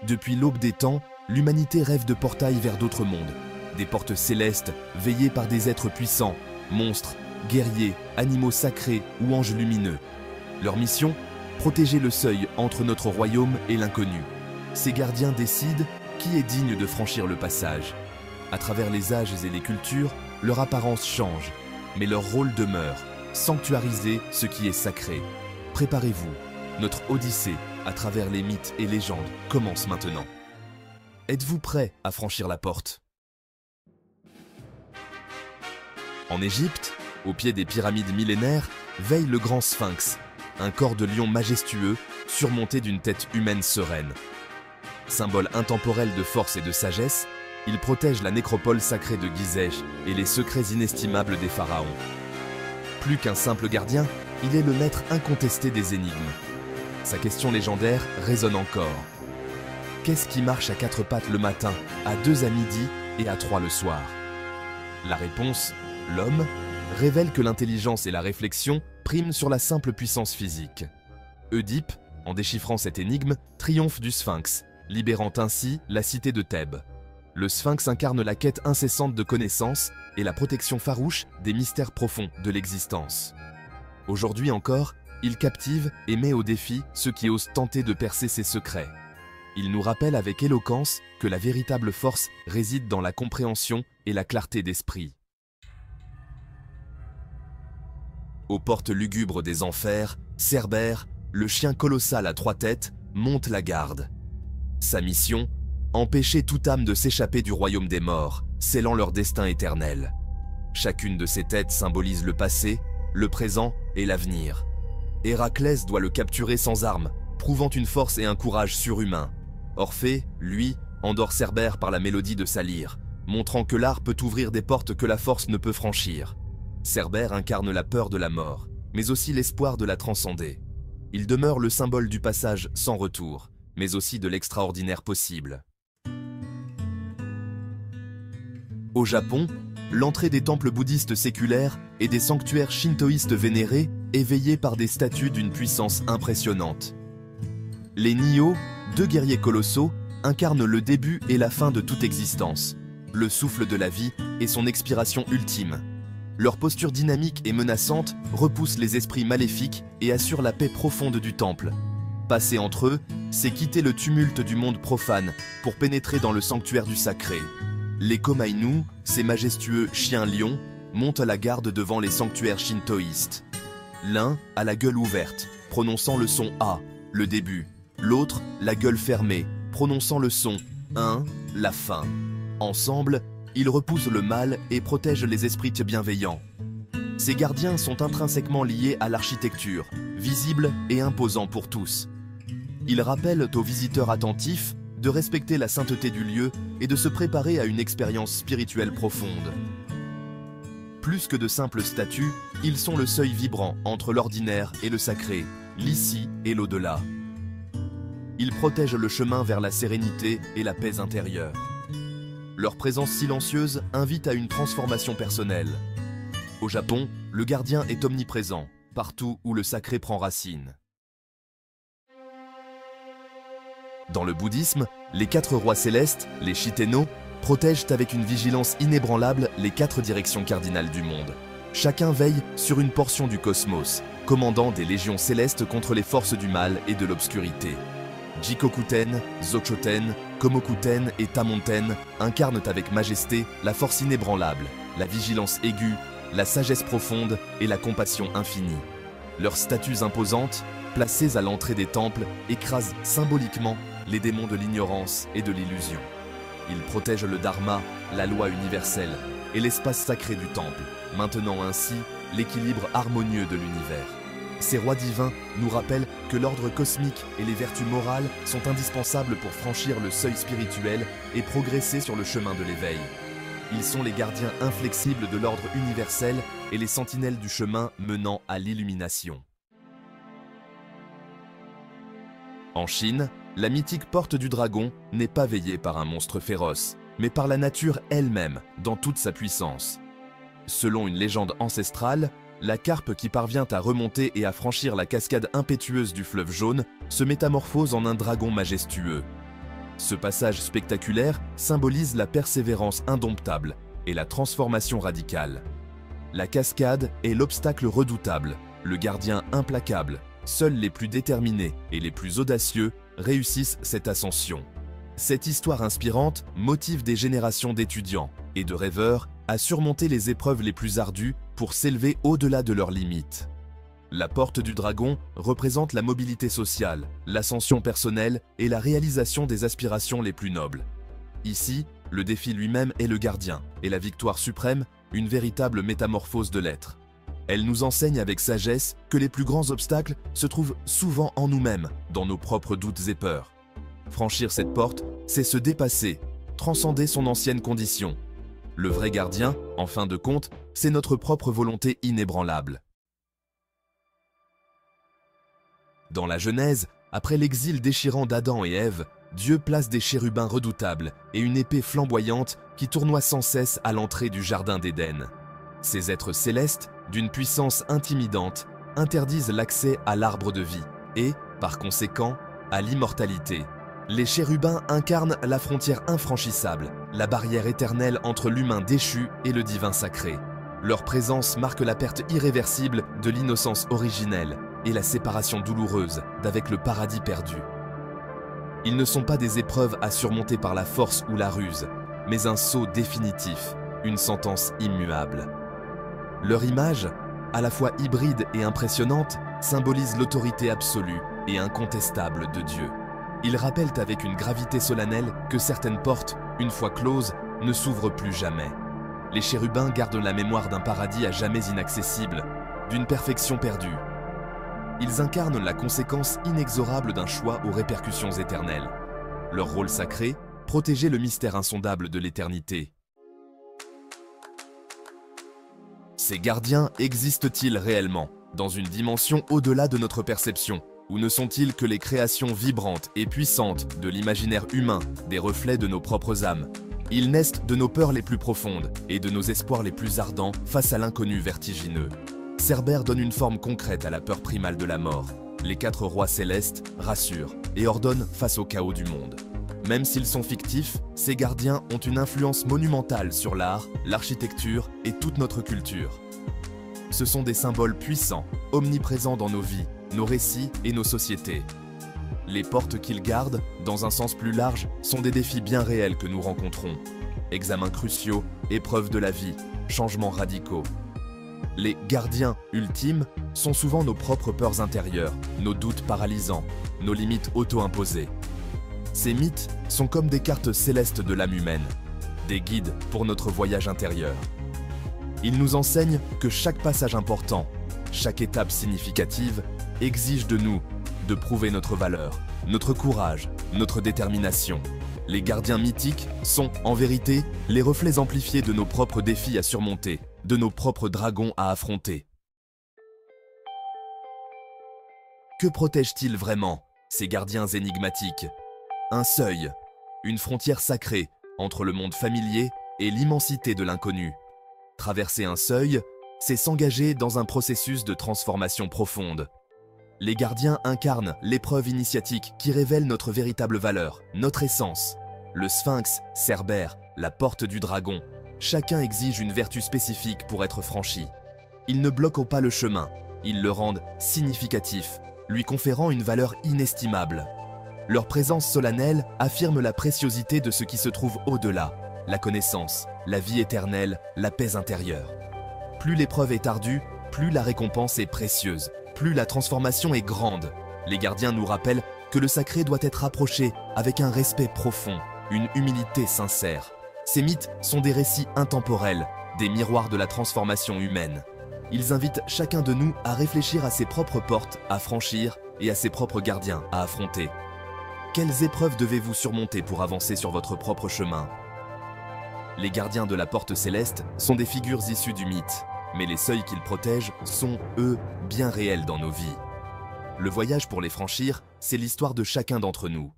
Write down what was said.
Depuis l'aube des temps, l'humanité rêve de portails vers d'autres mondes, des portes célestes veillées par des êtres puissants, monstres, guerriers, animaux sacrés ou anges lumineux. Leur mission ? Protéger le seuil entre notre royaume et l'inconnu. Ces gardiens décident qui est digne de franchir le passage. À travers les âges et les cultures, leur apparence change, mais leur rôle demeure, sanctuariser ce qui est sacré. Préparez-vous, notre odyssée à travers les mythes et légendes commence maintenant. Êtes-vous prêts à franchir la porte? En Égypte, au pied des pyramides millénaires, veille le grand sphinx, un corps de lion majestueux surmonté d'une tête humaine sereine. Symbole intemporel de force et de sagesse, il protège la nécropole sacrée de Gizeh et les secrets inestimables des pharaons. Plus qu'un simple gardien, il est le maître incontesté des énigmes. Sa question légendaire résonne encore. Qu'est-ce qui marche à 4 pattes le matin, à 2 à midi et à 3 le soir? La réponse, l'homme, révèle que l'intelligence et la réflexion priment sur la simple puissance physique. Oedipe, en déchiffrant cette énigme, triomphe du sphinx, libérant ainsi la cité de Thèbes. Le sphinx incarne la quête incessante de connaissances et la protection farouche des mystères profonds de l'existence. Aujourd'hui encore, il captive et met au défi ceux qui osent tenter de percer ses secrets. Il nous rappelle avec éloquence que la véritable force réside dans la compréhension et la clarté d'esprit. Aux portes lugubres des enfers, Cerbère, le chien colossal à 3 têtes, monte la garde. Sa mission ? Empêcher toute âme de s'échapper du royaume des morts, scellant leur destin éternel. Chacune de ces têtes symbolise le passé, le présent et l'avenir. Héraclès doit le capturer sans armes, prouvant une force et un courage surhumains. Orphée, lui, endort Cerbère par la mélodie de sa lyre, montrant que l'art peut ouvrir des portes que la force ne peut franchir. Cerbère incarne la peur de la mort, mais aussi l'espoir de la transcender. Il demeure le symbole du passage sans retour, mais aussi de l'extraordinaire possible. Au Japon, l'entrée des temples bouddhistes séculaires et des sanctuaires shintoïstes vénérés est veillée par des statues d'une puissance impressionnante. Les Nio, 2 guerriers colossaux, incarnent le début et la fin de toute existence, le souffle de la vie et son expiration ultime. Leur posture dynamique et menaçante repousse les esprits maléfiques et assure la paix profonde du temple. Passer entre eux, c'est quitter le tumulte du monde profane pour pénétrer dans le sanctuaire du sacré. Les Komainu, ces majestueux chiens-lions, montent à la garde devant les sanctuaires shintoïstes. L'un a la gueule ouverte, prononçant le son A, le début. L'autre, la gueule fermée, prononçant le son 1, la fin. Ensemble, ils repoussent le mal et protègent les esprits bienveillants. Ces gardiens sont intrinsèquement liés à l'architecture, visible et imposant pour tous. Ils rappellent aux visiteurs attentifs de respecter la sainteté du lieu et de se préparer à une expérience spirituelle profonde. Plus que de simples statues, ils sont le seuil vibrant entre l'ordinaire et le sacré, l'ici et l'au-delà. Ils protègent le chemin vers la sérénité et la paix intérieure. Leur présence silencieuse invite à une transformation personnelle. Au Japon, le gardien est omniprésent, partout où le sacré prend racine. Dans le bouddhisme, les 4 rois célestes, les Shitenno, protègent avec une vigilance inébranlable les 4 directions cardinales du monde. Chacun veille sur une portion du cosmos, commandant des légions célestes contre les forces du mal et de l'obscurité. Jikokuten, Zochoten, Komokuten et Tamonten incarnent avec majesté la force inébranlable, la vigilance aiguë, la sagesse profonde et la compassion infinie. Leurs statues imposantes, placées à l'entrée des temples, écrasent symboliquement les démons de l'ignorance et de l'illusion. Ils protègent le dharma, la loi universelle, et l'espace sacré du temple, maintenant ainsi l'équilibre harmonieux de l'univers. Ces rois divins nous rappellent que l'ordre cosmique et les vertus morales sont indispensables pour franchir le seuil spirituel et progresser sur le chemin de l'éveil. Ils sont les gardiens inflexibles de l'ordre universel et les sentinelles du chemin menant à l'illumination. En Chine, la mythique porte du dragon n'est pas veillée par un monstre féroce, mais par la nature elle-même, dans toute sa puissance. Selon une légende ancestrale, la carpe qui parvient à remonter et à franchir la cascade impétueuse du fleuve jaune se métamorphose en un dragon majestueux. Ce passage spectaculaire symbolise la persévérance indomptable et la transformation radicale. La cascade est l'obstacle redoutable, le gardien implacable. Seuls les plus déterminés et les plus audacieux réussissent cette ascension. Cette histoire inspirante motive des générations d'étudiants et de rêveurs à surmonter les épreuves les plus ardues pour s'élever au-delà de leurs limites. La porte du dragon représente la mobilité sociale, l'ascension personnelle et la réalisation des aspirations les plus nobles. Ici, le défi lui-même est le gardien et la victoire suprême, une véritable métamorphose de l'être. Elle nous enseigne avec sagesse que les plus grands obstacles se trouvent souvent en nous-mêmes, dans nos propres doutes et peurs. Franchir cette porte, c'est se dépasser, transcender son ancienne condition. Le vrai gardien, en fin de compte, c'est notre propre volonté inébranlable. Dans la Genèse, après l'exil déchirant d'Adam et Ève, Dieu place des chérubins redoutables et une épée flamboyante qui tournoie sans cesse à l'entrée du jardin d'Éden. Ces êtres célestes, d'une puissance intimidante, interdisent l'accès à l'arbre de vie et, par conséquent, à l'immortalité. Les chérubins incarnent la frontière infranchissable, la barrière éternelle entre l'humain déchu et le divin sacré. Leur présence marque la perte irréversible de l'innocence originelle et la séparation douloureuse d'avec le paradis perdu. Ils ne sont pas des épreuves à surmonter par la force ou la ruse, mais un sceau définitif, une sentence immuable. Leur image, à la fois hybride et impressionnante, symbolise l'autorité absolue et incontestable de Dieu. Ils rappellent avec une gravité solennelle que certaines portes, une fois closes, ne s'ouvrent plus jamais. Les chérubins gardent la mémoire d'un paradis à jamais inaccessible, d'une perfection perdue. Ils incarnent la conséquence inexorable d'un choix aux répercussions éternelles. Leur rôle sacré, protéger le mystère insondable de l'éternité. Ces gardiens existent-ils réellement, dans une dimension au-delà de notre perception, ou ne sont-ils que les créations vibrantes et puissantes de l'imaginaire humain, des reflets de nos propres âmes? Ils naissent de nos peurs les plus profondes et de nos espoirs les plus ardents face à l'inconnu vertigineux. Cerbère donne une forme concrète à la peur primale de la mort. Les 4 rois célestes rassurent et ordonnent face au chaos du monde. Même s'ils sont fictifs, ces gardiens ont une influence monumentale sur l'art, l'architecture et toute notre culture. Ce sont des symboles puissants, omniprésents dans nos vies, nos récits et nos sociétés. Les portes qu'ils gardent, dans un sens plus large, sont des défis bien réels que nous rencontrons. Examens cruciaux, épreuves de la vie, changements radicaux. Les gardiens ultimes sont souvent nos propres peurs intérieures, nos doutes paralysants, nos limites auto-imposées. Ces mythes sont comme des cartes célestes de l'âme humaine, des guides pour notre voyage intérieur. Ils nous enseignent que chaque passage important, chaque étape significative, exige de nous de prouver notre valeur, notre courage, notre détermination. Les gardiens mythiques sont, en vérité, les reflets amplifiés de nos propres défis à surmonter, de nos propres dragons à affronter. Que protègent-ils vraiment, ces gardiens énigmatiques? Un seuil, une frontière sacrée entre le monde familier et l'immensité de l'inconnu. Traverser un seuil, c'est s'engager dans un processus de transformation profonde. Les gardiens incarnent l'épreuve initiatique qui révèle notre véritable valeur, notre essence. Le sphinx, Cerbère, la porte du dragon, chacun exige une vertu spécifique pour être franchi. Ils ne bloquent pas le chemin, ils le rendent significatif, lui conférant une valeur inestimable. Leur présence solennelle affirme la préciosité de ce qui se trouve au-delà, la connaissance, la vie éternelle, la paix intérieure. Plus l'épreuve est ardue, plus la récompense est précieuse, plus la transformation est grande. Les gardiens nous rappellent que le sacré doit être approché avec un respect profond, une humilité sincère. Ces mythes sont des récits intemporels, des miroirs de la transformation humaine. Ils invitent chacun de nous à réfléchir à ses propres portes à franchir et à ses propres gardiens à affronter. Quelles épreuves devez-vous surmonter pour avancer sur votre propre chemin? Les gardiens de la porte céleste sont des figures issues du mythe, mais les seuils qu'ils protègent sont, eux, bien réels dans nos vies. Le voyage pour les franchir, c'est l'histoire de chacun d'entre nous.